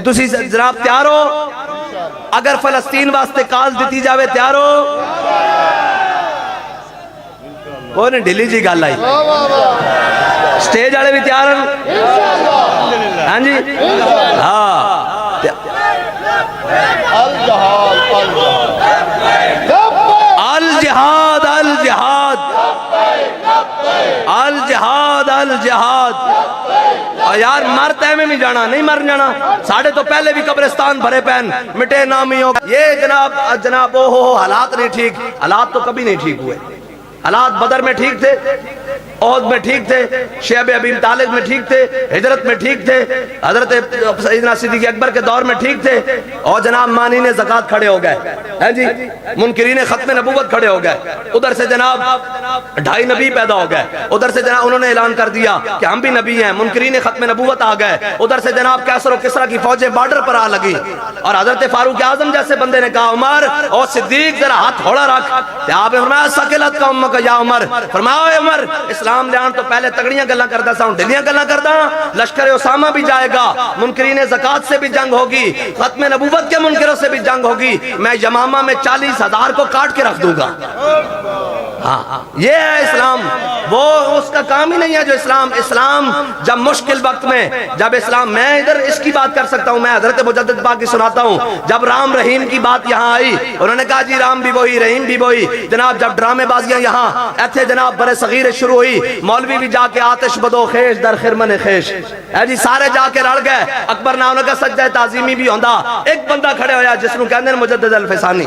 تسی جناب تیار ہو؟ اگر فلسطین واسطے کال دیتی جاوے تیار ہو؟ وہ نے ڈھلی جی گال آئی سٹیج آڑے بھی تیار ہیں؟ ہاں جی ہاں الجہاد الجہاد الجہاد الجہاد اور یار مرتے میں بھی جانا نہیں مر جانا ساڑھے تو پہلے بھی قبرستان بھرے پہن مٹے نامیوں یہ جناب حالات نہیں ٹھیک حالات تو کبھی نہیں ٹھیک ہوئے حالات بدر میں ٹھیک تھے احد میں ٹھیک تھے شیب ابی طالب میں ٹھیک تھے ہجرت میں ٹھیک تھے حضرت سیدنا صدیق اکبر کے دور میں ٹھیک تھے اور جناب مانین زکوٰۃ کھڑے ہو گئے ہیں جی منکرین ختم نبوت کھڑے ہو گئے ادھر سے جناب ڈھائی نبی پیدا ہو گئے ادھر سے جناب انہوں نے اعلان کر دیا کہ ہم بھی نبی ہیں منکرین ختم نبوت آ گئے ادھر سے جناب کیسر و کسرا کی فوجیں بارڈر پر آ لگی اور حضرت فاروق اعظم جیسے بندے نے کہا عمر اور صدیق ذرا ہاتھ تھوڑا رکھ آپ نے فرمایا سکلت کا امک یا عمر فرمایا عمر اسلام لیان تو پہلے تگڑیاں گلاں کرتا سا ہوں ڈھلیاں گلاں کرتا لشکر اسامہ بھی جائے گا منکرین زکوٰۃ سے بھی جنگ ہوگی ختم نبوت کے منکروں سے بھی جنگ ہوگی میں یمامہ میں 40,000 کو کاٹ کے رکھ دوں گا ہاں یہ ہے اسلام وہ اس کا کام ہی نہیں ہے جو اسلام جب مشکل وقت میں جب اسلام میں ادھر اس کی بات کر سکتا ہوں میں حضرت مجدد پاک کی سناتا ہوں جب رام رحیم کی بات یہاں آئی انہوں نے کہا جی رام بھی وہی رحیم بھی وہی جناب جب ڈرامے بازیاں یہاں ایتھے جناب برے صغیر شروع ہوئی مولوی بھی جا کے آتش بدو خیش در خرمن خیش اے جی سارے جا کے رڑ گئے اکبر نام کا سجدہ تعظیمی بھی ہوندا ایک بندہ کھڑے ہویا جس نو کہندے نے مجدد الفسانی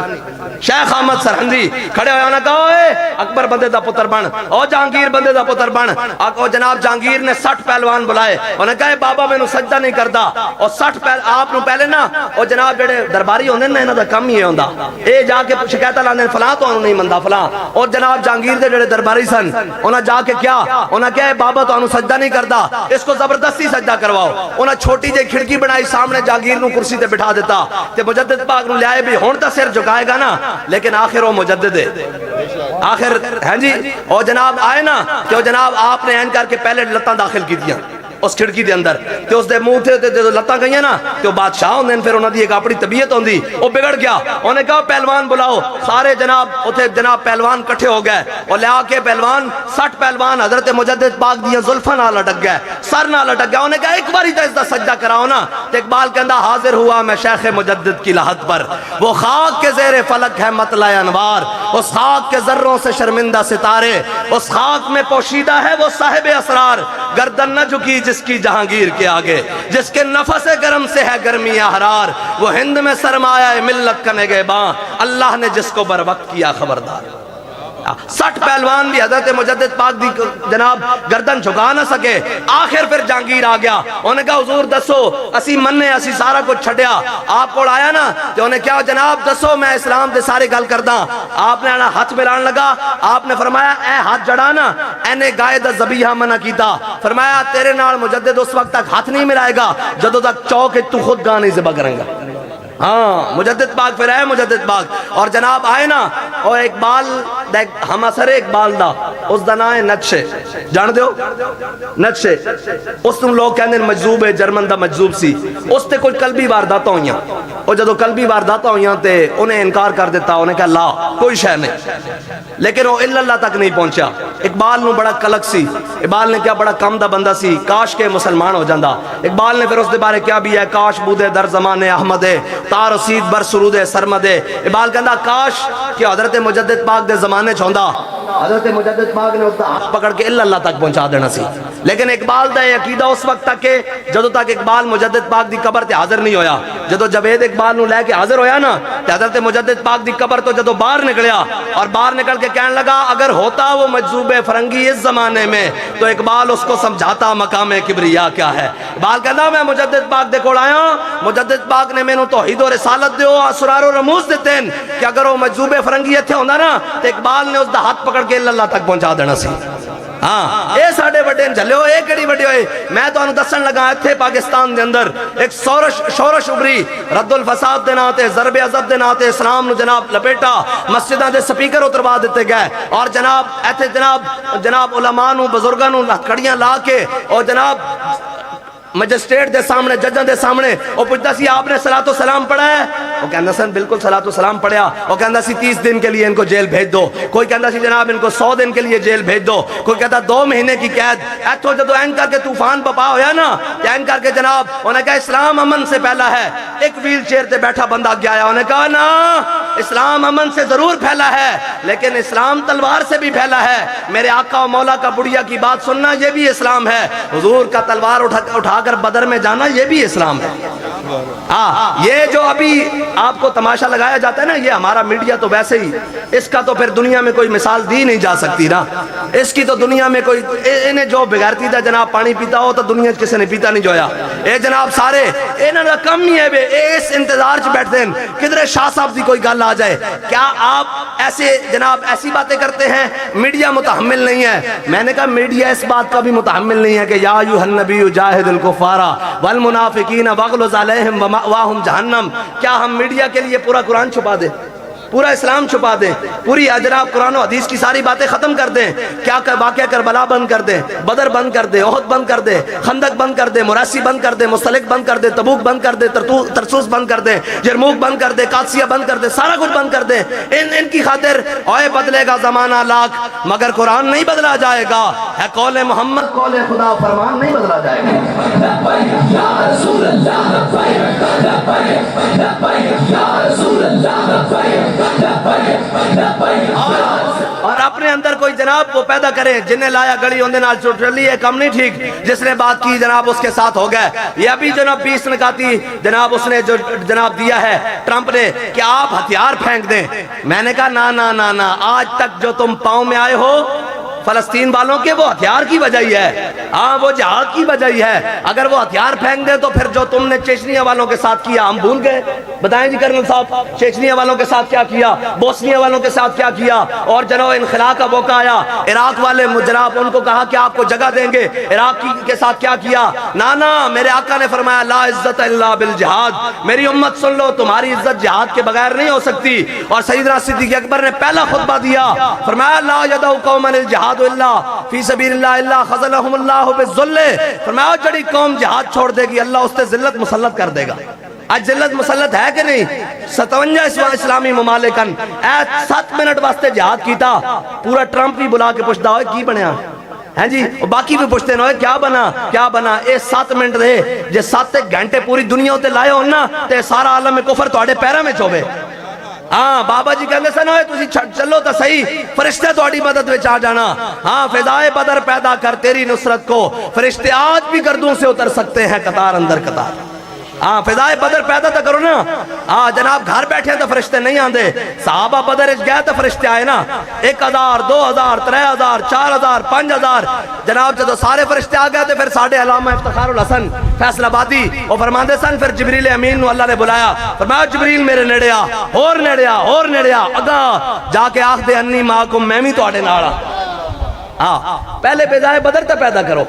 شیخ احمد سرہندی کھڑے ہویا انہاں کہا اے اکبر بندے دا پتر بن او جہانگیر بندے دا پتر بن او جناب جہانگیر نے 60 پہلوان بلائے انہاں کہا بابا میں نو سجدہ نہیں کردا اور 60 آپ نو پہلے نا او جناب جڑے درباری ہوندے نا انہاں دا کم ہی ہوندا اے جا کے شکایت لاندے فلاں تو نہیں مندا فلاں اور جناب جہانگیر دے جڑے درباری سن انہاں جا کے کیا انہاں کہا بابا تو انہوں سجدہ نہیں کردا اس کو زبردستی سجدہ کرواؤ انہاں چھوٹی جے کھڑکی بنائی سامنے جہانگیر نو کرسی تے بٹھا دیتا تے مجدد پاک نو لے آئے بھی ہون تا سر جھکائے گا نا لیکن آخر وہ مجدد ہے آخر ہیں جی اور جناب آئے نا کہ وہ جناب آپ نے این کر کے پہلے لتاں داخل کی دیا اس کھڑکی دے اندر تے اس دے منہ تے لتاں گئیاں نا تے وہ بادشاہ ہوندے پھر انہاں دی ایک اپنی طبیعت ہوندی وہ بگڑ گیا انہوں نے کہا پہلوان بلاؤ سارے جناب اوتھے جناب پہلوان کٹھے ہو گئے اور لے آ کے پہلوان 60 پہلوان حضرت مجدد پاک دیاں زلفاں نال لٹک گئے سر نال لٹک گیا انہوں نے کہا ایک باری تے اس دا سجدہ کراؤ نا تے اقبال کہندا حاضر ہوا میں شیخ مجدد کی لحد پر وہ خاک کے زیر فلک ہے مطلع انوار اس خاک کے ذروں سے شرمندہ ستارے اس خاک میں پوشیدہ ہے وہ صاحب اسرار گردن نہ جھکی جس کی جہانگیر کے آگے جس کے نفس گرم سے ہے گرمی احرار وہ ہند میں سرمایہ ملت کا نگہباں اللہ نے جس کو بر وقت کیا خبردار 60 پہلوان بھی حضرت مجدد پاک دی جناب گردن جھکا نہ سکے آخر پھر جہانگیر آ گیا انہوں نے کہا حضور دسو اسی مننے اسی سارا کچھ چھڑیا آپ کو آیا نا تو انہوں نے کہا جناب دسو میں اسلام دے سارے گل کردہ آپ نے ہاتھ ملان لگا آپ نے فرمایا اے ہاتھ جڑانا اینے گائے دا زبیحہ منع کیتا فرمایا تیرے نال مجدد اس وقت تک ہاتھ نہیں ملائے گا جدو تک چوک تو خود گانے ذبح کریں گا ہاں مجدد پاک پھر آئے مجدد پاک اور جناب آئے نا اور اقبال ہم اثر اقبال دا اس دا نام ہے نقشے جان دیو نقشے اس تم لوگ کہنے مجذوب ہے جرمن دا مجذوب سی اس تے کوئی قلبی وارداتا ہوئیاں اور جدو قلبی وارداتا ہوئیاں تے انہیں انکار کر دیتا انہیں کہا لا کوئی شے نہیں لیکن وہ اللہ تک نہیں پہنچا اقبال نو بڑا کلک سی اقبال نے کیا بڑا کم دا بندہ سی کاش کے مسلمان ہو جاندہ اقبال نے پھر اس دے بارے کیا بھی ہے کاش بودے در زمان احمد تار رسید بر سرود سرمد اقبال کہندہ کاش کہ حضرت مجدد پاک دے زمانے چھوندہ حضرت مجدد پاک نے اس دا ہاتھ پکڑ کے اللہ تک پہنچا دینا سی لیکن اقبال دا عقیدہ اس وقت تک کہ جدو تک اقبال مجدد پاک دی قبر تے حاضر نہیں ہویا جدو جوید اقبال نو لے کے حاضر ہویا نا تے حضرت مجدد پاک دی قبر تو جدو باہر نکلیا اور باہر نکل کے کہنے لگا اگر ہوتا وہ مجذوب فرنگی اس زمانے میں تو اقبال اس کو سمجھاتا مقام کبریا کیا ہے اقبال کہنا میں مجدد پاک دے کول آیا مجدد پاک نے مینوں توحید و رسالت دیو اسرار و رموز دیتے ہیں کہ اگر وہ مجذوب فرنگی اتھے ہوندا نا تو اقبال نے اس دا ہاتھ پکڑ کے اللہ تک پہنچا دینا سی ہاں اے ساڑھے بڑے جھلے ہو اے کڑی بڑی ہوئے میں تو انہوں دسن لگا تھے پاکستان دے اندر ایک شورش ابری رد الفساد دے ناتے ضرب عذب دے ناتے اسلام نو جناب لپیٹا مسجدہ دے سپیکر اتروا دیتے گئے اور جناب ایتھے جناب علماء نو بزرگاں نو کڑیاں لا کے اور جناب مجسٹریٹ دے سامنے ججاں دے سامنے وہ پوچھتا سی آپ نے صلاۃ و سلام پڑھا ہے؟ وہ کہندا سن بالکل صلاۃ و سلام پڑھیا۔ وہ کہندا سی 30 دن کے لیے ان کو جیل بھیج دو، کوئی کہندا سی جناب ان کو 100 دن کے لیے جیل بھیج دو، کوئی کہتا 2 مہینے کی قید۔ ایتھوں جدو این کر کے طوفان بپا ہویا نا، این کر کے جناب انہوں نے کہا اسلام امن سے پھیلا ہے، ایک ویل چیئر تے بیٹھا بندہ گیا ہے، انہوں نے کہا نا اسلام امن سے ضرور پھیلا ہے لیکن اسلام تلوار سے بھی پھیلا ہے، میرے آقا و مولا کا بڑھیا کی بات سننا یہ بھی اسلام ہے، حضور کا تلوار اٹھا کر بدر میں جانا یہ بھی اسلام ہے۔ یہ جو ابھی آپ کو تماشا لگایا جاتا ہے نا، یہ ہمارا میڈیا تو ویسے ہی، اس کا تو پھر دنیا میں کوئی مثال دی نہیں جا سکتی نا، اس کی تو دنیا میں کوئی، انہیں جو بغیرتی دا جناب پانی پیتا ہو تو دنیا کسی نے پیتا نہیں جویا، اے جناب سارے انہوں نے کم نہیں ہے بے اس انتظار چ بیٹھتے ہیں کدھر شاہ صاحب دی کوئی گل آ جائے۔ کیا آپ ایسے جناب ایسی باتیں کرتے ہیں؟ میڈیا متحمل نہیں ہے۔ میں نے کہا میڈیا اس بات کا بھی متحمل نہیں ہے کہ یا ایھا النبی جاہد الکفار والمنافقین واغلظ علیہم ومأواہم جہنم۔ کیا ہم میڈیا کے لیے پورا قرآن چھپا دیں، پورا اسلام چھپا دیں، پوری جناب قرآن و حدیث کی ساری باتیں ختم کر دیں؟ کیا واقعہ کربلا بند کر دیں، بدر بند کر دیں، احد بند کر دیں، خندق بند کر دیں، مراسی بند کر دیں، مستلق بند کر دیں، تبوک بند کر دیں، ترسوس بند کر دیں، جرموک بند کر دیں، قادسیہ بند کر دیں، سارا کچھ بند کر دیں ان کی خاطر؟ اوے بدلے گا زمانہ لاکھ مگر قرآن نہیں بدلا جائے گا، ہے قول محمد قول خدا، فرمان نہیں بدلا جائے گا۔ لبیک یا رسول اللہ، لبیک لبیک یا رسول اللہ، لبیک۔ اور اپنے اندر کوئی جناب وہ پیدا کرے جنہیں لایا گڑی ہوندے نال چلی ہے کم نہیں ٹھیک، جس نے بات کی جناب اس کے ساتھ ہو گئے۔ یہ ابھی جناب 20 نکاتی جناب اس نے جو جناب دیا ہے ٹرمپ نے کہ آپ ہتھیار پھینک دیں، میں نے کہا نا نا نا نا، آج تک جو تم پاؤں میں آئے ہو فلسطین والوں کے وہ ہتھیار کی وجہ ہی ہے، ہاں وہ جہاد کی وجہ ہی ہے۔ اگر وہ ہتھیار پھینک دے تو پھر جو تم نے چیچنیا والوں کے ساتھ کیا ہم بھول گئے؟ بتائیں جی کرنل صاحب، چیچنیا والوں کے ساتھ کیا کیا، بوسنیا والوں کے ساتھ کیا کیا، اور جناب انخلا کا موقع آیا، عراق والے جناب ان کو کہا کہ آپ کو جگہ دیں گے، عراق کے ساتھ کیا کیا؟ نانا میرے آقا نے فرمایا لا عزت الا بالجہاد، میری امت سن لو تمہاری عزت جہاد کے بغیر نہیں ہو سکتی۔ اور سیدنا صدیق اکبر نے پہلا خطبہ دیا، فرمایا لا یدعو قوما الجہاد اللہ فی سبیل اللہ اللہ خذلہم اللہ بالذل، فرمایا جڑی قوم جہاد چھوڑ دے گی اللہ اس سے ذلت مسلط کر دے گا۔ آج ذلت مسلط ہے کہ نہیں؟ 57 اسلامی ممالکن 7 منٹ واسطے جہاد کیتا، پورا ٹرمپ بھی بلا کے پوچھتا ہوئے کی بنیا ہیں جی، باقی بھی پوچھتے ہیں کیا بنا کیا بنا۔ اے 7 منٹ دے جے 7 گھنٹے پوری دنیا ہوتے لائے ہونا تے سارا عالم میں کفر تو آڑے پیرہ میں چھوبے۔ ہاں بابا جی کہنے سے نہ ہوئے تسی چلو تا صحیح، فرشتے تو آڑی مدد وچ آ جانا۔ ہاں فضائے بدر پیدا کر تیری نصرت کو، فرشتے آج بھی گردوں سے اتر سکتے ہیں قطار اندر قطار۔ ہاں فضائے بدر پیدا تا کرو نا۔ ہاں جناب گھر بیٹھے تو فرشتے نہیں آندے، صحابہ بدر اچ گئے تو فرشتے آئے نا، 1000 2000 3000 4000 5000 جناب جدو سارے فرشتے آ گئے تو پھر ساڑھے علامہ افتخار الحسن فیصل آبادی وہ فرماندے سن، پھر جبریل امین نو اللہ نے بلایا، فرمایا جبریل میرے نیڑے آ، اور نیڑے آ، اور نیڑے آ، اگا جا کے آخ دے انی معاکم میں بھی تواڈے نال ہاں۔ ہاں پہلے فضائے بدر تے پیدا کرو،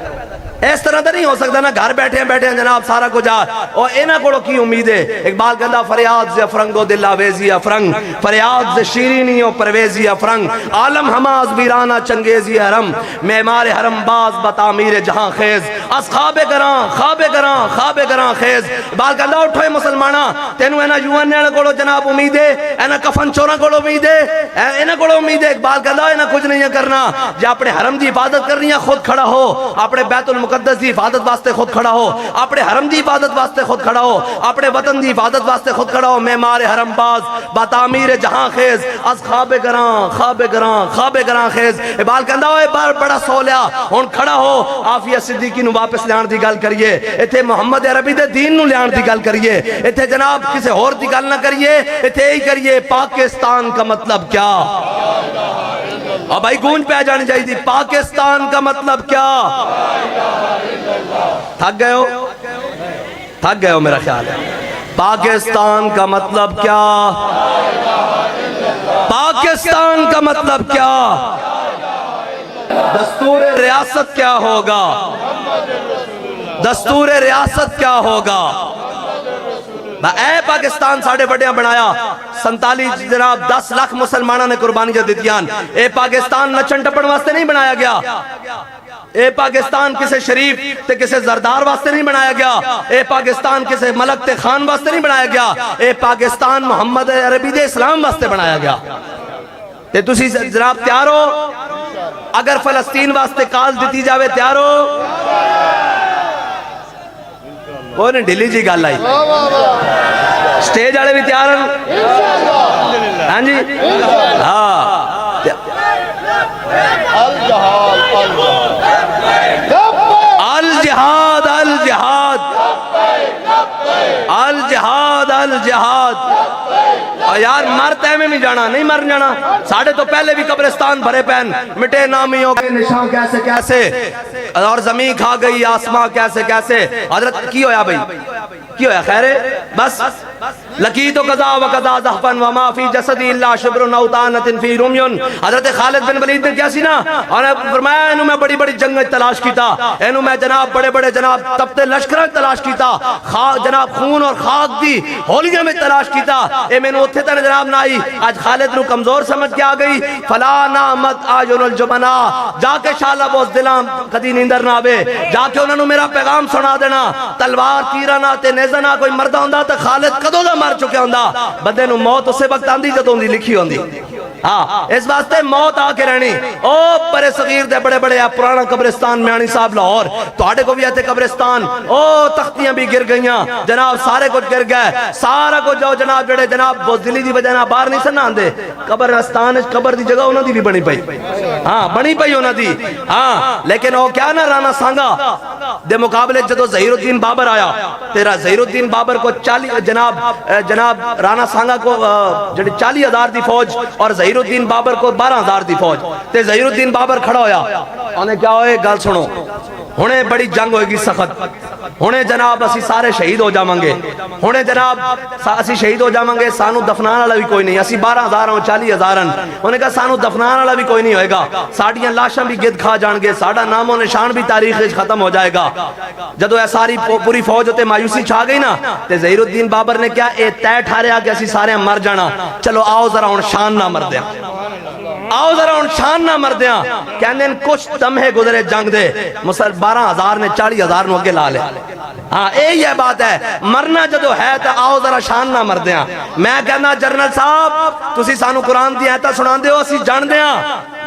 اس طرح تو نہیں ہو سکتا نا گھر بیٹھے ہیں جناب سارا کچھ آ، اور اینا کوڑو کی امید ہے؟ اقبال کہتا فریاد سے افرنگو دل آویزی افرنگ، فریاد سے شیرینی و پرویزی افرنگ، عالم ہماز بیرانہ چنگیزی حرم، معمار حرم باز بتعمیر جہاں خیز، از خواب گران خواب گران خواب گران خیز۔ اقبال کہتا اٹھوئے مسلمانہ تینو اینا یوان نیڑ کوڑو جناب امید ہے، اینا کفن چورا کوڑو امید ہے، اینا کوڑو امید ہے؟ اقبال کہتا اینا کچھ نہیں کرنا، جا اپنے حرم دی حفاظت کرنی ہے خود کھڑا ہو، اپنے بیت المقدس دی حفاظت واسطے خود کھڑا ہو، اپنے حرم دی حفاظت واسطے خود کھڑا ہو، اپنے وطن دی حفاظت واسطے خود کھڑا ہو، معمار حرم باز بتعمیر جہاں خیز، از خواب گران خواب گران خواب گران خیز۔ اقبال کہندا ہوئے بڑا سولیا ہن کھڑا ہو، عافیہ صدیقی نو واپس لیان دی گل کریے، ایتھے محمد عربی دے دین نو لیان دی گل کریے، ایتھے جناب کسے اور دی گل نہ کریے، ایتھے ہی کریے پاکستان کا مطلب کیا؟ اور بھائی گونج پہ جانی چاہیے تھی، پاکستان کا مطلب کیا؟ تھک گئے ہو؟ تھک گئے ہو میرا خیال ہے۔ پاکستان کا مطلب کیا؟ پاکستان کا مطلب کیا؟ دستور ریاست کیا ہوگا؟ دستور ریاست کیا ہوگا؟ اے پاکستان ساڑھے بڑیاں بنایا، 47 جناب 10 لاکھ مسلمانہ نے قربانی جو دیتیاں، اے پاکستان نچن ٹپن واسطے نہیں بنایا گیا، اے پاکستان کسے شریف تے کسے زردار واسطے نہیں بنایا گیا، اے پاکستان کسے ملک تے خان واسطے نہیں بنایا گیا، اے پاکستان محمد عربی دے اسلام واسطے بنایا گیا۔ تے تسی جناب تیار ہو اگر فلسطین واسطے کاز دیتی جاوے؟ تیار ہو؟ کوئی نہیں ڈھلی جی گل آئی، سٹیج والے بھی تیار ہیں؟ ہاں جی ہاں الجہاد الجہاد الجہاد الجہاد۔ اور یار مرتے میں بھی جانا نہیں مر جانا، ساڑھے تو پہلے بھی قبرستان بھرے پین، مٹے نامیوں کے نشان کیسے کیسے، اور زمین کھا گئی آسمان کیسے کیسے۔ حضرت کی ہویا بھئی کی ہویا؟ خیر ہے بس لقیت قضا و قضا زحفن وما فی جسدی اللہ شبر نوتانت فی رمیون۔ حضرت خالد بن ولید نے کیا سی نا، اور فرمایا انہوں میں بڑی بڑی جنگ تلاش کیتا، انہوں میں جناب بڑے بڑے جناب تبتے لشکرہ تلاش کیتا، جناب خون اور خاک دی ہولیاں میں تلاش کیتا، اے میں نے اتھے تن جناب نہ آئی۔ آج خالد نو کمزور سمجھ کے آگئی، فلا نامت آجن الجبنا، جا کے شالا بوز دلام کدی نیندر نہ آوے، جا کے انہوں نے میرا پیغام سنا دینا، تلوار تیرانہ تے نیزنہ کوئی مردہ ہوندہ تے خالد کدو دا مر چکے ہوندہ، بندے نو موت اسے وقت آندی جدوں دی لکھی ہوندی۔ ہاں اس واسطے موت آ کے رہنی۔ او پرے صغیر دے بڑے بڑے پرانا قبرستان میانی صاحب لاہور، تو آڑے کو بھی آتے قبرستان، او تختیاں بھی گر گئیاں جناب، سارے کچھ گر گئے، سارا کچھ جو جناب جڑے جناب بوزدلی دی وجہ نہ باہر نہیں سن آندے، قبرستان قبر دی جگہ انہوں دی بھی بنی پئی، ہاں بنی پئی انہوں دی، ہاں لیکن وہ کیا نہ رانا سانگا دے مقابلے جدو ظہیر الدین بابر آیا، تیرا ظہیر الدین بابر کو جناب رانا سانگا کو 40,000 دی فوج اور ظہیر الدین بابر کو 12,000 دی فوج، تے ظہیر الدین بابر کھڑا ہویا، انہیں کیا ہوئے گل سنو، ہونے بڑی جنگ ہوئے گی سخت، ہونے جناب اسی سارے شہید ہو جامنگے، ہونے جناب اسی شہید ہو جامنگے، سانو دفنان والا بھی کوئی نہیں، اسی 12,000 ہوں 40,000، انہیں کہا سانو دفنان والا بھی کوئی نہیں ہوئے گا، ساڑیاں لاشاں بھی گد کھا جانگے، ساڑا نام و نشان بھی تاریخ ختم ہو جائے گا۔ جدو اے ساری پوری فوج ہوتے مایوسی چھا گئی نا، تے ظہیر الدین بابر نے کیا اے تے ٹھاریا کہ اسی سارے مر جانا، چلو آؤ ذرا ہن شان نہ مر دیا، آؤ ذرا ہن شان نہ مر دیا، کہنے کچھ تمہیں گزرے جنگ دے، 12,000 نے 40,000 نو اگے لا لے۔ ہاں یہ بات ہے، مرنا جدو ہے تو آؤ ذرا شان نہ مر دیاں۔ میں کہنا جنرل صاحب تسی سانو قرآن دی آیتاں سنان دے ہو، اسی جان دیاں،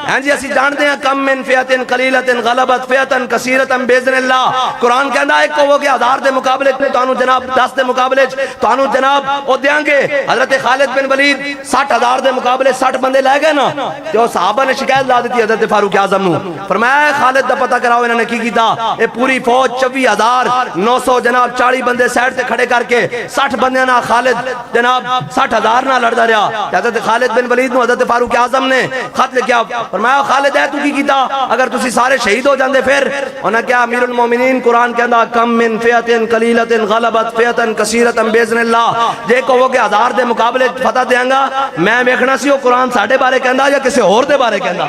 ہاں جی اسی جان دیاں، کم من فیعتن قلیلتن غلبت فیعتن کثیرتن بیذن اللہ۔ قرآن کہندا ہے کہ وہ کہ 1000 دے مقابلے تو انو جناب 10 دے مقابلے تو انو جناب او دیاں گے۔ حضرت خالد بن ولید 60,000 دے مقابلے 60 بندے لے گئے نا، تو صحابہ نے شکایت لا دیتی حضرت فاروق اعظم نو، فرمایا خالد دا پتہ کراؤ انہوں نے کی کیتا، اے پوری فوج 24,900 جناب 40 بندے سائڈ تے کھڑے کر کے 60 بندے نہ خالد جناب 60,000 نہ لڑدا رہا۔ حضرت خالد بن ولید نو حضرت فاروق اعظم نے خط لکھیا، فرمایا خالد ہے تو کی کیتا، اگر تسی سارے شہید ہو جاندے پھر انہاں کیا امیر المومنین قرآن کہندا کم من فیعتن قلیلتن غلبت فیعتن کثیرتن باذن اللہ، جے کو وہ کہ 1000 دے مقابلے فتح دیاں گا، میں ویکھنا سی وہ قرآن ساڈے بارے کہندا یا کسی اور دے بارے کہندا۔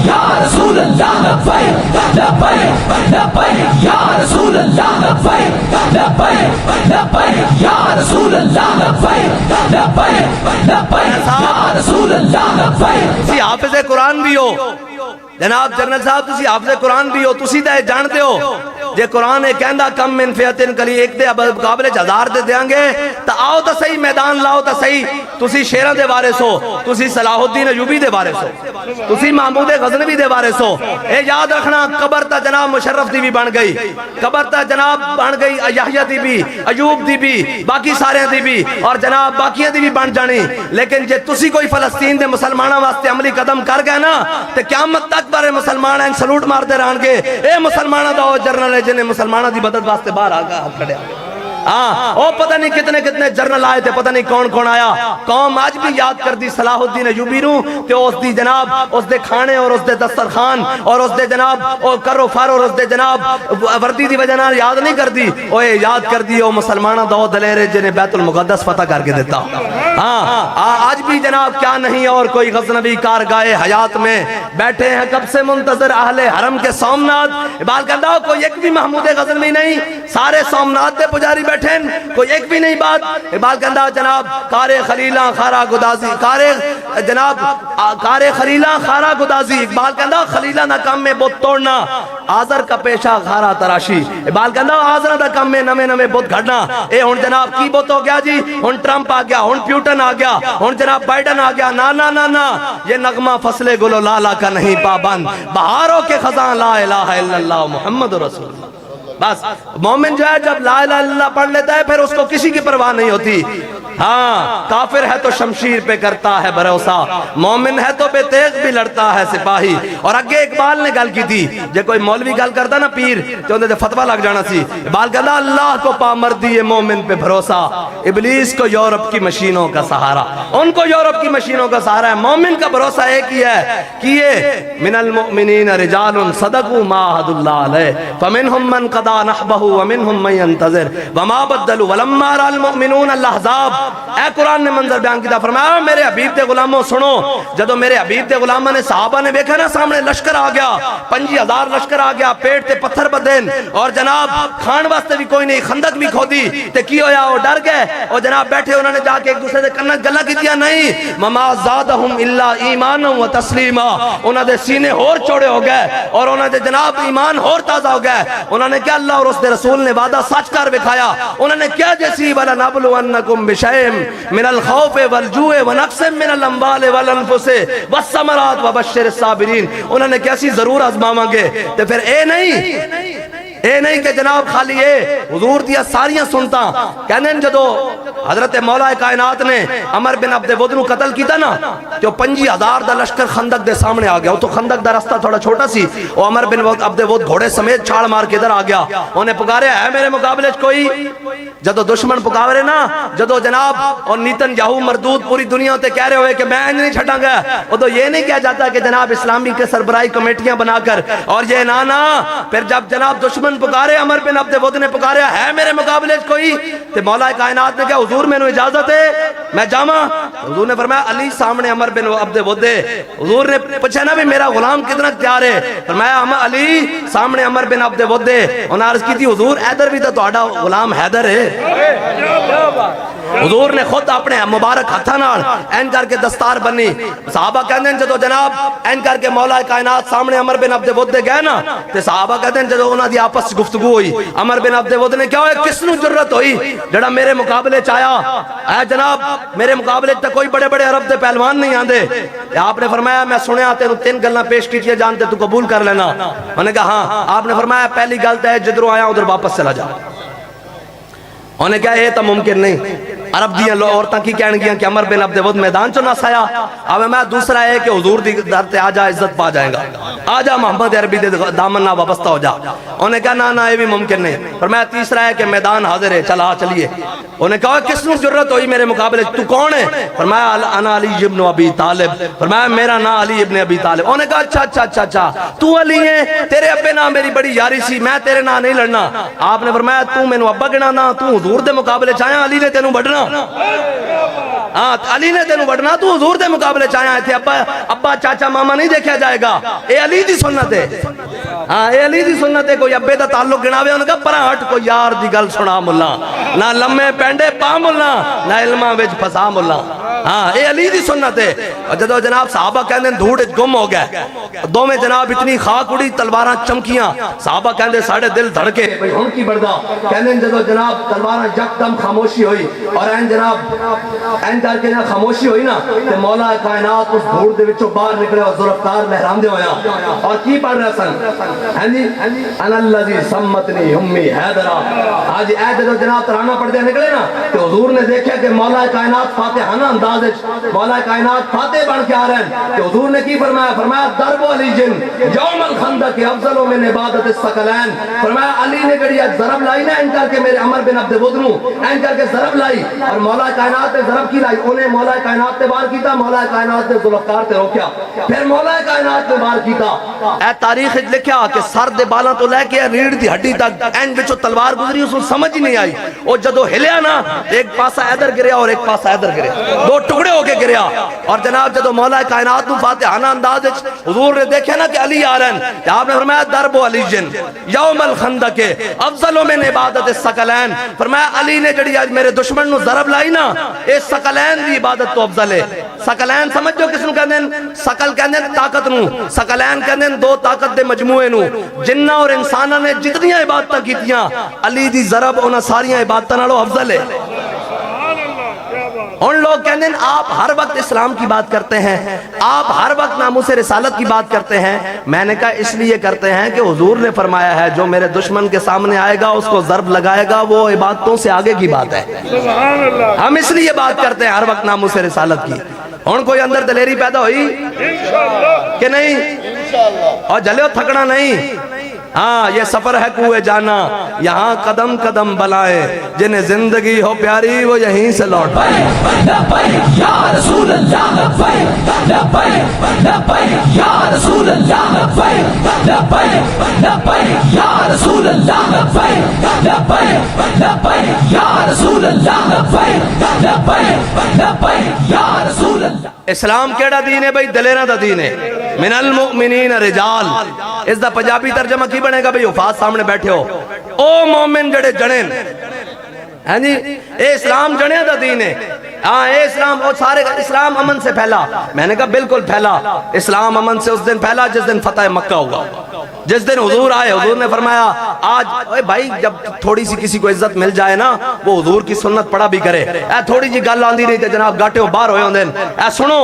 یا رسول اللہ لبیک لبیک لبیک یا رسول اللہ لبیک لبیک لبیک یا رسول اللہ لبیک لبیک لبیک یا رسول اللہ لبیک۔ تسی حافظ قرآن بھی ہو جناب جنرل صاحب، تسی حافظ قرآن بھی ہو، تسی تے جانتے ہو جے قرآن ہے کہندا کم من فیعتن کلی ایک دے مقابلے 1000 دے دیاں گے، تا آؤ تا صحیح میدان لاؤ تا صحیح، تسی شیراں دے وارث ہو، تسی صلاح الدین ایوبی دے وارث ہو، تسی محمود غزنوی دے وارث ہو۔ اے یاد رکھنا قبر تا جناب مشرف دی بھی بن گئی، قبر تا جناب بن گئی یحییٰ دی بھی، ایوب دی بھی، باقی سارے دی بھی، اور جناب باقیاں دی بھی بن جانی، لیکن جے تسی کوئی فلسطین دے مسلماناں واسطے عملی قدم کر گئے نا تے قیامت تک بارے مسلمان ہیں سلوٹ مار دے رہن گے، اے مسلمانہ دا وہ جرنل ہے جنہیں مسلمانہ دی مدد واسطے باہر آگا ہاتھ کھڑیا۔ ہاں او پتہ نہیں کتنے کتنے جرنل آئے تھے، پتہ نہیں کون کون آیا، قوم آج بھی یاد کر دی صلاح الدین ایوبی نو تے اس دی جناب اس دے کھانے اور اس دے دسترخوان اور اس دے جناب او کر و فر اور اس دے جناب وردی دی وجہ نال یاد نہیں کر دی، او یاد کر دی او مسلمانہ دا دلیر جنہیں بیت المقدس فتح کر کے دیتا۔ ہاں آج بھی جناب کیا نہیں اور کوئی غزنوی کارگاہ حیات میں بیٹھے ہیں کب سے منتظر اہل حرم کے سومنات، اقبال کہتا ہو کوئی ایک بھی محمود غزنوی نہیں، سارے سومنات دے پجاری بیٹھے کوئی ایک بھی نہیں بات. اقبال کہندا جناب کارے خلیلاں خارا گدازی کارے خلیلاں خارا گدازی. اقبال کہندا خلیلاں دا کام میں بت توڑنا, آزر کا پیشہ خارا تراشی. اقبال کہندا آزر دا کام میں نمے نمے بت گھڑنا. اے ہن جناب کی بت ہو گیا جی, ہن ٹرمپ آ گیا, ہن پیوٹن آ گیا, ہن جناب بائیڈن آ گیا. نا نا نا نا, یہ نغمہ فصل گل و لالا کا نہیں پابند, بہاروں کے خزاں لا الہ الا اللہ محمد رسول اللہ. بس مومن جو ہے جب لا الہ الا اللہ پڑھ لیتا ہے پھر اس کو کسی کی پرواہ نہیں ہوتی. ہاں کافر ہے تو شمشیر پہ کرتا ہے بھروسہ, مومن ہے تو بے تیغ بھی لڑتا ہے سپاہی. اور اگے اقبال نے گل کی تھی, جے کوئی مولوی گل کرتا نا پیر تو اندر فتوہ لگ جانا سی. اقبال کہتا اللہ کو پامردی مومن پہ بھروسہ, ابلیس کو یورپ کی مشینوں کا سہارا. ان کو یورپ کی مشینوں کا سہارا ہے, مومن کا بھروسہ ایک ہی ہے کہ یہ من المؤمنین رجال صدقوا ما عهد اللہ علیہ فمنہم من قضى نحبہ ومنہم من ينتظر وما بدلوا ولما رأى المؤمنون الاحزاب. اے قرآن نے منظر بیان کیا, فرمایا میرے حبیب تے غلاموں سنو, جدو میرے حبیب تے غلاموں نے صحابہ نے دیکھا نا سامنے لشکر آ گیا, 50,000 لشکر آ گیا, پیٹ تے پتھر بدین, اور جناب کھان واسطے بھی کوئی نہیں, خندق بھی کھودی تے کی ہویا, وہ ڈر گئے اور جناب بیٹھے انہوں نے جا کے ایک دوسرے سے کرنا گلہ کی دیا نہیں. وما زادہم الا ایمانا و تسلیما, انہوں نے سینے اور چوڑے ہو گئے اور انہوں نے جناب ایمان اور تازہ ہو گئے. انہوں نے کیا اللہ اور اس دے رسول نے وعدہ سچ کر بکھایا. انہوں نے کیا جیسی وَلَا نَبْلُوَنَّكُمْ بِشَيْءٍ من الخوف والجوع ونقص من الاموال والانفس والثمرات وبشر الصابرین. انہوں نے کیسی ضرور آزماواں گے. تو پھر اے نہیں کہ جناب خالی حضور دیا ساریاں سنتا. کہنے جدو حضرت مولا کائنات نے عمر بن عبد ود نو قتل کیتا نا, جو 50,000 دا لشکر خندق دے سامنے آ گیا. وہ تو خندق دا رستہ تھوڑا چھوٹا سی, وہ عمر بن عبد ود گھوڑے سمیت چھاڑ مار کے ادھر آ گیا. انہیں پکارے ہے میرے مقابلے کوئی, جدو دشمن پکارے نا, جدو جناب اور نیتن یاہو مردود پوری دنیا تے کہہ رہے ہوئے کہ میں نہیں چھٹاں گا, وہ تو یہ نہیں کہا جاتا کہ جناب اسلامی کے سربراہی کمیٹیاں بنا کر اور یہ نانا. پھر جب جناب دشمن پکارے, عمر بن عبد ود نے پکارے ہے میرے مقابلے کوئی, تو مولا کائنات نے کہا حضور میں نے اجازت ہے میں جاما. حضور نے فرمایا علی سامنے عمر بن عبد ود ہے. حضور نے پوچھا نا بھی میرا غلام کتنا تیار ہے, فرمایا علی سامنے عمر بن عبد ود ہے. انہوں نے عرض کی تھی حضور ایدر بھی تو تہاڈا غلام حیدر ہے. حضور نے خود اپنے مبارک ہتھاں نال این کر کے دستار بنی. صحابہ کہندے ہیں جدو جناب این کر کے مولا کائنات سامنے عمر بن عبد ود گئے نا, تے صحابہ کہندے ہیں جدو انہاں دی آپس گفتگو ہوئی, عمر بن عبد ود نے کیا ہوئے کس نو جرت ہوئی جڑا میرے مقابلے چایا, اے جناب میرے مقابلے تے کوئی بڑے بڑے عرب دے پہلوان نہیں آندے. آپ نے فرمایا میں سنیا تینوں 3 گلاں پیش کیتیاں جانتے تو قبول کر لینا. میں نے کہا ہاں. آپ نے فرمایا پہلی گل تے جدروں آیا ادھر واپس چلا جا. انہوں نے کہا یہ تو ممکن نہیں, عرب دیاں عورتاں کی کہن گیاں کہ عمر بن عبد ود میدان چو نہ سایا. اب میں دوسرا ہے کہ حضور دی در تے آ جا عزت پا جائیں گا, آ جا محمد عربی دے دامن نہ وابستہ ہو جا. انہوں نے کہا نا یہ بھی ممکن نہیں. فرمایا تیسرا ہے کہ میدان حاضر ہے, چلا چلیے. انہوں نے کہا کس نو جرت ہوئی میرے مقابلے, تو کون ہے؟ فرمایا انا علی ابن ابی طالب. فرمایا میرا نام علی ابن ابی طالب. انہوں نے کہا اچھا تو علی ہے, تیرے ابے نام میری بڑی یاری سی, میں تیرے نام نہیں لڑنا. آپ نے فرمایا تو میں نو ابا گنا نا, تو حضور دے مقابلے چاہیا, علی نے تینوں بڑھنا. ہاں علی نے تینوں بڑھنا, تو حضور دے مقابلے چاہیا تھے. ابا چاچا ماما نہیں دیکھا جائے گا, اے علی دی سنت ہے. ہاں اے علی دی سنت ہے. کوئی ابے دا تعلق گناوے انہوں نے کہا پرا ہٹ, کوئی یار دی گل سنا ملا, نہ لمے پینڈے پا ملا, نہ علماں وچ پھسا ملا. ہاں اے علی دی سنت ہے. اور جدو جناب صحابہ کہندے دھوڑ گم ہو گئے, دو میں جناب اتنی خاک اڑی, تلواراں چمکیاں. صحابہ کہندے ساڑھے دل دھڑکے بھئی ہن کی بڑھدا. کہندے جدو جناب تلواراں یکدم خاموشی ہوئی اور این جناب این کر کے خاموشی ہوئی نا, تے مولا کائنات اس دھوڑ دے وچوں باہر نکلے اور ذوالفقار لہرام دے ہویا. اور کی پڑھ رہے سن, ہاں جی انا الذی سمتنی امی حیدرا. ہاں جی اے جدو جناب ترانہ پڑھتے نکلے نا, تو حضور نے دیکھا کہ مولا کائنات فاتحانہ انداز مولا کائنات فاتح بن کے آ رہے ہیں. کہ حضور نے کی فرمایا, فرمایا درب علی جن یوم الخندق افضل من عبادت الثقلین. فرمایا علی نے گڑی ضرب لائی نا این کر کے میرے عمر بن عبد ود نو, این کر کے ضرب لائی, اور مولا کائنات نے ضرب کی لائی. انہیں مولا کائنات نے بار کیتا, مولا کائنات نے ذوالفقار تے روکیا, پھر مولا کائنات نے بار کیتا. اے تاریخ لکھیا کیا کہ سر دے بالاں تو لے کے ریڑھ دی ہڈی تک این وچوں تلوار گزری، اس کو سمجھ ہی نہیں آئی. اور جدو ہلیا نا ایک پاسا ادھر گریا اور ایک پاسا ادھر گریا، دو ٹکڑے ہو کے گریا. اور جناب جدو مولا کائنات نو فاتحانہ انداز حضور نے دیکھا نا کہ علی آ رہے ہیں، آپ نے فرمایا درب علی جن یوم الخندق افضل من عبادت الثقلین. فرمایا علی نے جڑی آج میرے دشمن نو ضرب لائی نا، اے ثقلین دی عبادت تو افضل ہے. ثقلین سمجھو کس نو کہندے ہیں؟ ثقل کہندے ہیں طاقت نو، ثقلین کہندے ہیں دو طاقت دے مجموعے نو. جنہ اور انساناں نے جتنی عبادتاں کیتیاں، علی دی ضرب انہاں ساریاں عبادتاں نالوں افضل ہے. ان لوگ کہتے ہیں آپ ہر وقت اسلام کی بات کرتے ہیں، آپ ہر وقت ناموس رسالت کی بات کرتے ہیں. میں نے کہا اس لیے کرتے ہیں کہ حضور نے فرمایا ہے جو میرے دشمن کے سامنے آئے گا اس کو ضرب لگائے گا، وہ عبادتوں سے آگے کی بات ہے. ہم اس لیے بات کرتے ہیں ہر وقت ناموس رسالت کی. ان کوئی اندر دلیری پیدا ہوئی کہ نہیں؟ اور جلے تھکنا نہیں. ہاں یہ سفر ہے کوئے جانا، یہاں قدم قدم بلائیں، جنہیں زندگی ہو پیاری وہ یہیں سے لوٹ. لبیک یا رسول اللہ، لبیک لبیک لبیک یا رسول اللہ، لبیک لبیک لبیک یا رسول اللہ، لبیک لبیک لبیک یا رسول اللہ، لبیک لبیک لبیک یا رسول اللہ. اسلام کیڑا دین ہے بھئی؟ دلیرہ دا دین ہے. من المؤمنین رجال. اس دا پنجابی ترجمہ کی بنے گا بھئی؟ وفات سامنے بیٹھے ہو، او مومن جڑے جڑیں. ہاں جی، اے اسلام جڑے دا دین ہے. ہاں اے اسلام، اور سارے اسلام امن سے پھیلا. میں نے کہا بالکل پھیلا. اسلام امن سے اس دن پھیلا جس دن فتح مکہ ہوا، جس دن حضور آئے. حضور نے فرمایا آج اے بھائی جب تھوڑی سی کسی کو عزت مل جائے نا، وہ حضور کی سنت پڑھا بھی کرے. اے تھوڑی جی گل آندی نہیں تے جناب گاٹے ہو باہر ہوئے ہوندے. اے سنو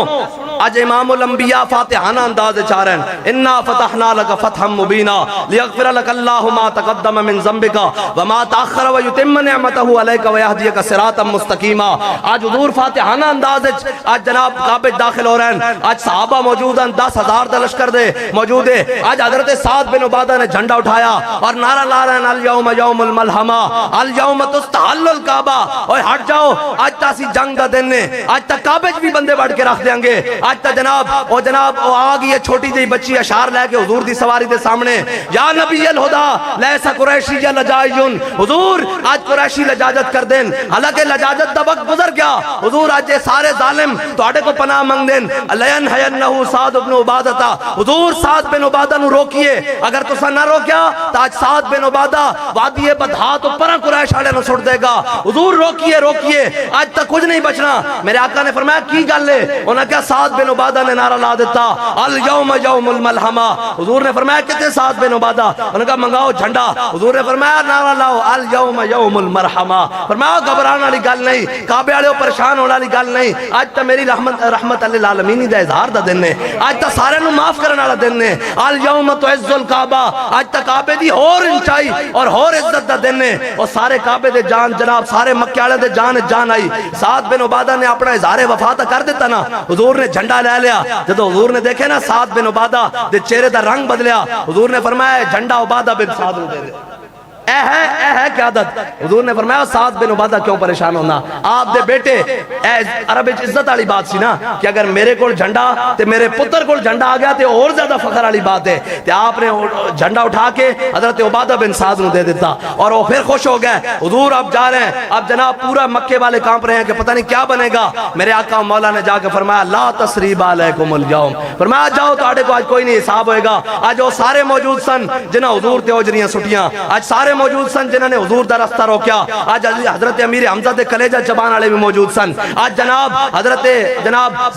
آج امام الانبیاء فاتحانہ انداز چاہ رہے ہیں. انا فتحنا لک فتحا مبینا لیغفر لک اللہ ما تقدم من ذنبک وما تاخر ویتم نعمته علیک ویہدیک صراطا مستقیما. آج حضور فاتحانہ انداز آج جناب کعبے داخل ہو رہے ہیں. آج صحابہ موجود ہیں، 10,000 دا لشکر دے موجود ہے. آج حضرت سعد بن عبادہ نے جھنڈا اٹھایا اور نعرہ لا رہے ہیں الیوم یوم الملحمہ، الیوم تستحل الکعبہ. اوے ہٹ جاؤ، آج تاسی جنگ دا دن ہے. آج تک کعبے بھی بندے بڑھ کے رکھ دیں گے. آج تک جناب او آگئی ہے چھوٹی جی بچی اشار لے کے حضور دی سواری دے سامنے، یا نبی الہدا لیسا قریشی یا لجائجن. حضور آج قریشی لجاجت کر دیں، حالانکہ لجاجت دا وقت گزر گیا. حضور آج یہ سارے ظالم توڑے کو پناہ منگ دیں. لین حینہو سعد بن عبادتا. حضور سعد بن عبادہ نو روکیے، اگر تسا نہ روکیا تو آج سعد بن عبادہ وادی بدھا تو پرا قریش والے نو چھوڑ دے گا. حضور روکیے روکیے، آج تک کچھ نہیں بچنا. میرے آقا نے فرمایا کی گل ہے؟ انہوں نے کہا سعد بن عبادہ نے نعرہ لا دیتا الیوم یوم الملحمہ. حضور نے فرمایا کتنے سعد بن عبادہ؟ انہوں نے کہا منگاؤ جھنڈا. حضور نے فرمایا نعرہ لاؤ الیوم یوم المرحمہ. فرمایا گھبرانے والی گل نہیں، کعبے والے پریشان ہونے والی گل نہیں. آج تو میری رحمت للعالمین دا اظہار دا دن ہے. آج تو سارے نو معاف کرنے والا دن ہے. الیوم تعز الکعبہ. آج تک کعبے دی اور انچائی اور اور عزت دا دن ہے. اور سارے کعبے دے جان جناب سارے مکے والے دے جان آئی. سعد بن عبادہ نے اپنا اظہار وفا کر دیتا نا. حضور نے جھنڈا لے لیا. جب حضور نے دیکھے نا سعد بن عبادہ دے چہرے دا رنگ بدلیا، حضور نے فرمایا جھنڈا عبادہ بن سعد نو دے دے. اے ہے قیادت. حضور نے فرمایا سعد بن عبادہ کیوں پریشان ہونا؟ آپ دے بیٹے اے عرب عزت والی بات سی نا کہ اگر میرے کول جھنڈا تے میرے پتر کول جھنڈا آ گیا تے اور زیادہ فخر والی بات ہے. تے آپ نے جھنڈا اٹھا کے حضرت عبادہ بن سعد نو دے دیتا اور وہ پھر خوش ہو گئے. حضور اب جا رہے ہیں، اب جناب پورا مکے والے کانپ رہے ہیں کہ پتہ نہیں کیا بنے گا. میرے آقا مولا نے جا کے فرمایا لا تثریب علیکم اليوم. فرمایا جاؤ تہاڈے کو آج کوئی نہیں حساب ہوئے گا. آج وہ سارے موجود سن جنہاں حضور تے اوجریاں سٹیاں، آج سارے موجود سن جنہوں نے حضور دا رستہ روکیا. آج حضرت امیر حمزہ دے کلیجہ چبان والے بھی موجود سن. آج جناب حضرت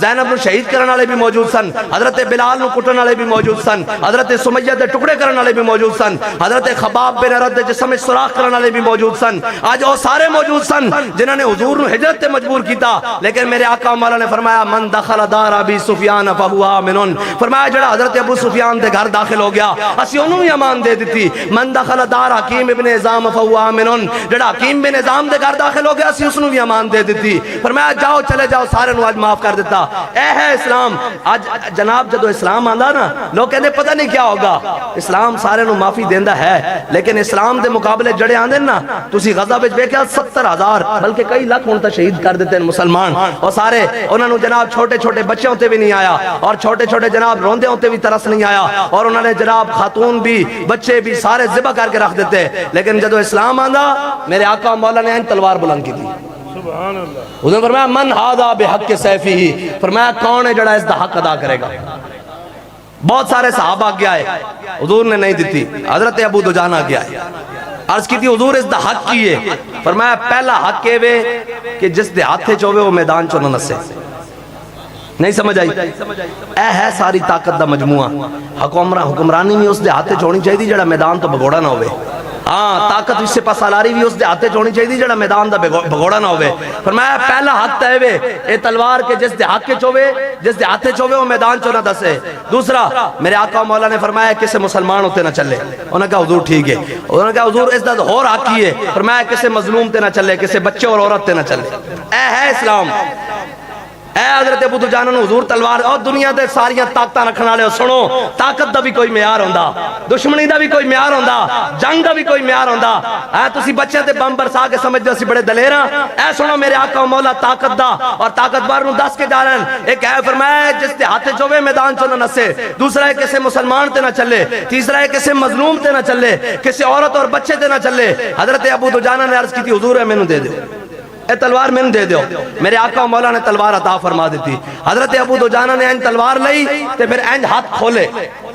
زینب نو شہید کرنے والے بھی موجود سن. حضرت بلال نو کٹن والے بھی موجود سن. حضرت سمیہ دے ٹکڑے کرنے والے بھی موجود سن. حضرت خباب بن ارد دے جسم وچ سوراخ کرنے والے بھی موجود سن. آج وہ سارے موجود سن جنہوں نے حضور نو ہجرت تے مجبور کیتا. لیکن میرے آقا مولا نے فرمایا من دخل دار ابی سفیان فهو آمن. فرمایا جڑا حضرت ابو سفیان دے گھر داخل ہو گیا اسی انہوں بھی امان دے دیتی. من دخل دار حکیم حکیم ابن نظام فہو آمن، جڑا حکیم بن نظام دے گھر داخل ہو گیا اسی اس نو بھی امان دے دیتی، فرمایا جاؤ چلے جاؤ سارے نو آج معاف کر دیتا۔ اے ہے اسلام۔ آج جناب جدو اسلام آندا نا لوگ کہندے پتہ نہیں کیا ہوگا، اسلام سارے نو معافی دیندا ہے، لیکن اسلام دے مقابلے جڑے آندے نا تسی غزہ وچ ویکھیا 70,000 بلکہ کئی لاکھ ہن تا شہید کر دیتے ہیں مسلمان، اور سارے انہاں نو جناب چھوٹے چھوٹے بچوں تے بھی نہیں آیا، اور چھوٹے چھوٹے جناب روندے ہوتے بھی ترس نہیں آیا، اور انہوں نے جناب خاتون بھی بچے بھی سارے ذبح کر کے رکھ دیتے، لیکن جدو اسلام آندا میرے آقا مولا نے تلوار بلند کی تھی۔ اس نے فرمایا من ہادا بحق سیفی، فرمایا کون ہے جڑا اس دا حق ادا کرے گا۔ بہت سارے صحابہ گیا ہے، حضور نے نہیں دیتی، حضرت ابو دجانہ گیا ہے، عرض کی تھی حضور اس دا حق کیے، فرمایا پہلا حق یہ وے کہ جس دے ہاتھے چوے وہ میدان چو نہ نسے۔ نہیں سمجھ آئی؟ اے ہے ساری طاقت دا مجموعہ، حکمرانی بھی اس دے ہاتھے چونی چاہیے جڑا میدان تو بگوڑا نہ ہوئے، ہاں طاقت اس سے پاسالاری بھی اس دے ہاتھے چونی چاہیے جڑا میدان دا بگوڑا نہ ہوئے۔ فرمایا پہلا حق تے وے اے تلوار کے جس دے حق چوے جس دے ہاتھے چوے وہ میدان چو نہ دسے۔ دوسرا میرے آقا مولا نے فرمایا کسے مسلمان ہوتے نہ چلے، انہوں نے کہا حضور ٹھیک ہے، انہوں نے کہا حضور اس دا اور حق ہی ہے، فرمایا کسے مظلوم تے نہ چلے، کسے بچے اور عورت تے نہ چلے۔ اے ہے اسلام۔ اے حضرت ابو دجانہ نو حضور تلوار، اور دنیا دے ساریاں طاقتاں رکھن والے سنو، طاقت دا بھی کوئی معیار ہوندا، دشمنی دا بھی کوئی معیار ہوندا، جنگ دا بھی کوئی معیار ہوندا۔ اے تسی بچے تے بم برسا کے سمجھ دے اسی بڑے دلیر ہاں، اے سنو میرے آقا و مولا طاقت دا اور طاقتور نو دس کے جا رہے ہیں۔ ایک ہے فرمایا جس دے ہاتھ چوے میدان چو نہ نسے، دوسرا ہے کسے مسلمان تے نہ چلے، تیسرا ہے کسے مظلوم تے نہ چلے، کسے عورت اور بچے تے نہ چلے۔ حضرت ابو دجانہ نے عرض کی تھی حضور ہے مینوں دے دو، اے تلوار میں دے دیو، میرے آقا و مولا نے تلوار عطا فرما دیتی۔ حضرت ابو دجانہ نے این تلوار لئی تے پھر این ہاتھ کھولے،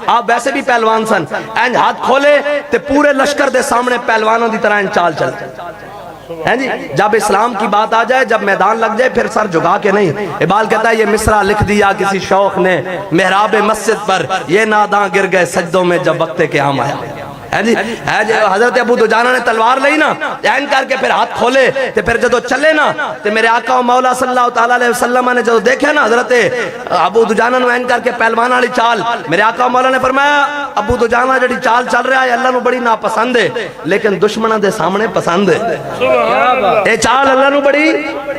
آپ ویسے بھی پہلوان سن، این ہاتھ کھولے تے پورے لشکر دے سامنے پہلوانوں دی طرح این چال چلتے ہیں جی۔ جب اسلام کی بات آ جائے، جب میدان لگ جائے، پھر سر جھکا کے نہیں۔ اقبال کہتا ہے یہ مصرع لکھ دیا کسی شوق نے محراب مسجد پر، یہ ناداں گر گئے سجدوں میں جب وقت قیام آیا۔ حضرت ابو دجانہ نے تلوار لئی نا، این کر کے پھر ہاتھ کھولے تے پھر جدو چلے نا تے میرے آقا و مولا صلی اللہ تعالیٰ علیہ وسلم نے جدو دیکھے نا حضرت ابو دجانہ نے این کر کے پہلوان والی چال، میرے آقا و مولا نے فرمایا ابو دجانہ جڑی چال چل رہا ہے اللہ نو بڑی ناپسند ہے، لیکن دشمنوں دے سامنے پسند ہے۔ اے چال اللہ نو بڑی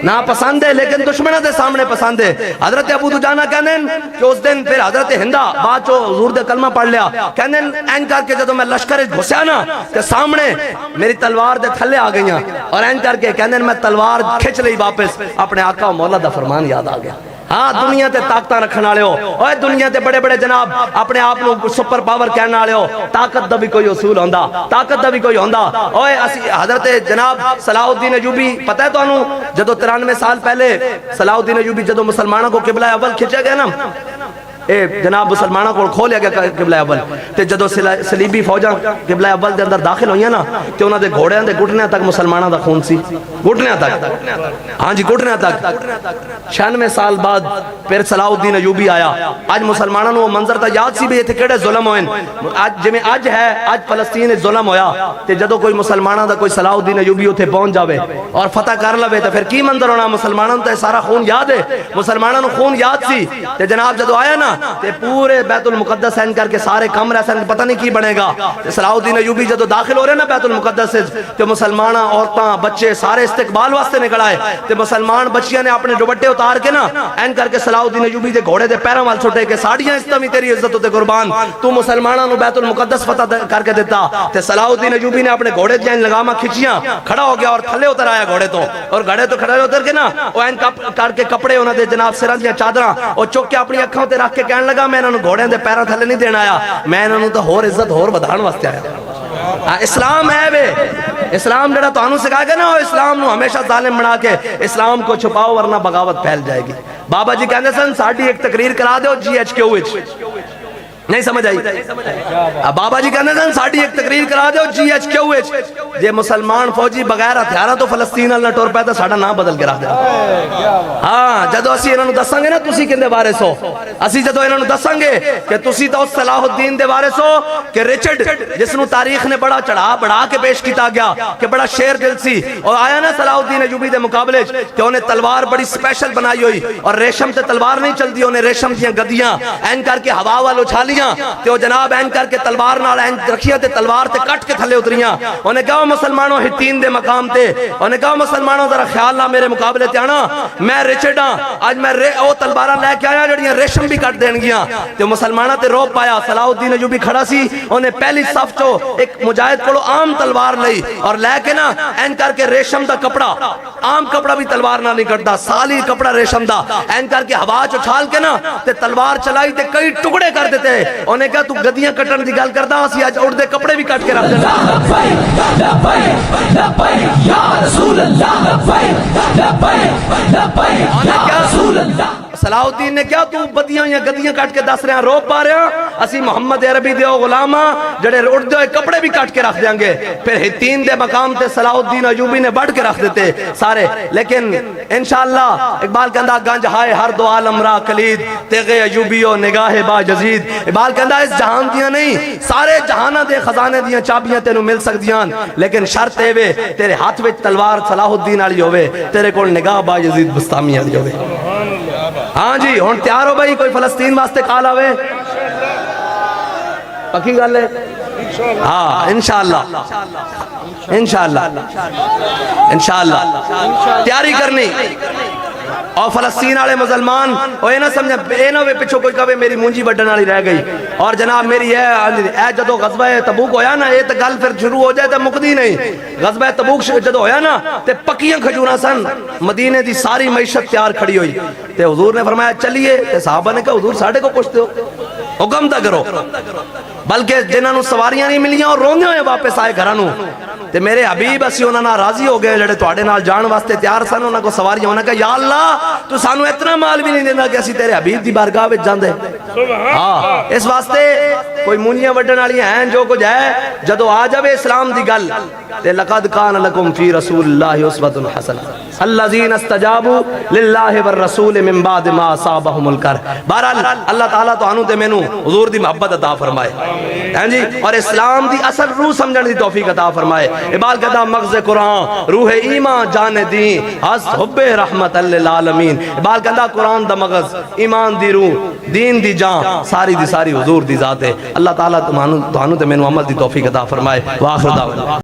ناپسند ہے لیکن دشمنوں دے سامنے پسند ہے۔ حضرت ابو دجانہ کہندے کہ اس دن پھر حضرت ہندہ بعد جو حضور دے کلمہ پڑھ لیا، کہندے این کر کے جدو میں لشکر گھسیا نا کہ سامنے میری تلوار دے تھلے آ گئیاں، اور این کر کے کہندے میں تلوار کھچ لئی واپس، اپنے آقا و مولا دا فرمان یاد آ گیا۔ ہاں دنیا تے طاقتاں رکھن والے ہو، اوے دنیا تے بڑے بڑے جناب اپنے آپ نو سپر پاور کہنے والے ہو، طاقت دا بھی کوئی اصول ہوندا، طاقت دا بھی کوئی ہوندا۔ اوے اسی حضرت جناب صلاح الدین ایوبی پتہ ہے تانوں جدو 93 سال پہلے صلاح الدین ایوبی جدو مسلمانوں کو قبلہ اول کھچا گیا نا، اے جناب مسلمانوں کو کھولیا گیا قبلہ اول، تے جدو صلیبی فوجاں قبلہ اول دے اندر داخل ہوئیاں نا تے انہاں دے گھوڑیاں دے گھٹنیاں تک مسلمانوں دا خون سی، گھٹنیاں تک، ہاں جی گھٹنیاں تک۔ 96 سال بعد پھر صلاح الدین ایوبی آیا، آج مسلمانوں وہ منظر تا یاد سی بھی ایتھے کیڑے ظلم ہوئے، آج جویں اج ہے آج فلسطین ظلم ہویا تے جدو کوئی مسلمانوں دا کوئی صلاح الدین ایوبی اوتھے پہنچ جاوے اور فتح کر لوے تے پھر کی منظر ہونا، مسلمانوں تے سارا خون یاد ہے، مسلمانوں خون یاد سی تے جناب جدو آیا نا تے پورے بیت المقدس این کر کے سارے کمرے سن پتہ نہیں کی بنے گا۔ صلاح الدین ایوبی جدو داخل ہو رہے نا بیت المقدس تے مسلمان عورتاں بچے سارے استقبال واسطے نکل آئے تے مسلمان بچیاں نے اپنے دوپٹے اتار کے نا این کر کے صلاح الدین ایوبی دے گھوڑے دے پیراں وال چھٹے کہ ساڑیاں استمی تیری عزت تے قربان، تو مسلماناں نو بیت المقدس فتح کر کے دیتا۔ تے صلاح الدین ایوبی نے اپنے گھوڑے دے لگاماں کھچیاں، کھڑا ہو گیا اور تھلے اتر آیا گھوڑے تو، اور گھوڑے تو کھڑے اتر کے نا او این کر کے کپڑے انہاں دے جناب سراں دیاں چادراں او چک کے اپنی اکھاں تے رکھ کے کہن لگا میں انہاں نو گھوڑے دے پیراں تھلے نہیں دینا آیا، میں انہاں نو تے ہور عزت ہور ودھان واسطے آیا۔ اسلام ہے وے، اسلام جڑا تانوں سکھا گیا نا وہ اسلام نو ہمیشہ ظالم بنا کے اسلام کو چھپاؤ ورنہ بغاوت پھیل جائے گی۔ بابا جی کہندے سن ساڈی ایک تقریر کرا دیو جی ایچ کیو وچ، نہیں سمجھ آئی؟ بابا جی کہنے دن ساڑھی ایک تقریر کرا دے جی ایچ کیو ایچ جے مسلمان فوجی بغیر ہتھیارا تو فلسطین اللہ ٹور پہ تو ساڑھا نام بدل کے رکھ دے۔ ہاں جدو اسی انہوں دساں گے نا تسی کن دے بارے سو، اسی جدو انہوں دساں گے کہ تسی تو صلاح الدین دے بارے سو کہ رچرڈ جس نو تاریخ نے بڑا چڑھا بڑھا کے پیش کیتا گیا کہ بڑا شیر دل سی، اور آیا نا صلاح الدین ایوبی دے مقابلے کہ انہیں تلوار بڑی سپیشل بنائی ہوئی اور ریشم تے تلوار نہیں چل دی، انہیں ریشم دیاں گدیاں این کر کے ہوا وال اچھالی لیاں تے او جناب این کر کے تلوار نال این رکھیاں تے تلوار تے کٹ کے تھلے اتریاں. انہیں کہا مسلمانوں ہتین دے مقام تے انہیں کہا مسلمانوں ذرا خیال نہ میرے مقابلے تے آنا, میں رچرڈ ہاں, آج میں او تلواراں لے کے آیا جڑیاں ریشم بھی کٹ دین گیاں. تے مسلماناں تے روب پایا. صلاح الدین ایوبی کھڑا سی, انہیں پہلی صف چو ایک مجاہد کولو عام تلوار لئی اور لے کے نا این کر کے ریشم دا کپڑا, عام کپڑا بھی تلوار نہ نہیں کٹدا, سالی کپڑا ریشم دا, این کر کے ہوا چ اچھال کے نا تے تلوار چلائی تے کئی ٹکڑے کر دیتے. انہیں کہا تو گدیاں کٹن دی گل کردا, اسی اج اڑ دے کپڑے بھی کٹ کے رکھ دینا. صلاح الدین نے کیا تو بدیاں یا گدیاں کٹ کے دس رہے ہیں, روپ پا رہے ہیں, اسی محمد عربی دے غلاماں جڑے اڑدے ہوئے کپڑے بھی کٹ کے رکھ دیں گے. پھر ہتین دے مقام تے صلاح الدین ایوبی نے بڑھ کے رکھ دیتے سارے. لیکن انشاءاللہ اقبال کہندا گنج ہائے ہر دو عالم را کلید تیغ ایوبیو نگاہ با جزید. اقبال کہندا اس جہان دیاں نہیں سارے جہانہ دے خزانے دیاں چابیاں تینوں مل سکدیاں, لیکن شرط اے وے تیرے ہاتھ وچ تلوار صلاح الدین والی ہوے, تیرے کول نگاہ با یزید بستامی والی ہوے. ہاں جی ہن تیار ہو بھائی, کوئی فلسطین واسطے کال آوے, پکی گل ہے؟ ہاں انشاءاللہ انشاءاللہ انشاءاللہ تیاری کرنی. اور فلسطین والے مسلمان اے نہ سمجھا اے نہ ہوئے پچھو کوئی کہے میری مونجی بڈن والی رہ گئی, اور جناب میری اے جدو غزوہ تبوک ہویا نا, اے تے گل پھر شروع ہو جائے تے مکدی نہیں. غزوہ تبوک جدو ہویا نا تے پکیاں کھجوراں سن, مدینے دی ساری معیشت تیار کھڑی ہوئی, تے حضور نے فرمایا چلیے. تے صحابہ نے کہا حضور ساڑھے کو پوچھتے ہو, حکم دا کرو. بلکہ جنہاں نو سواریاں نہیں ملیاں اور روندے ہوئے واپس آئے گھراں نو, تے میرے حبیب اسی انہاں نال راضی ہو گئے جڑے تواڈے نال جان واسطے تیار سن. انہاں کو سواریاں, انہاں کہا یا اللہ تو سانو اتنا مال بھی نہیں دینا کہ اسی تیرے حبیب دی بارگاہ وچ جاندے. ہاں اس واسطے کوئی مونیاں وڈن والیاں ہیں جو کچھ ہے, جدو آ جاوے اسلام دی گل تے لقد کان لکم فی رسول اللہ اسوۃ حسنہ الذین استجابوا للہ والرسول من بعد ما اصابہم الکرب. بہرحال اللہ تعالیٰ تو انو تے مینوں حضور دی محبت عطا فرمائے ہیں جی, اور اسلام دی اصل روح سمجھن دی توفیق عطا فرمائے. اقبال کہتا مغز قرآن روح ایمان جان دین از حب رحمت للعالمین. اقبال کہتا قرآن دا مغز, ایمان دی روح, دین دی جان, ساری دی ساری حضور دی ذات ہے. اللہ تعالیٰ تو انو تے مینوں عمل دی توفیق عطا فرمائے. وآخر دعوانا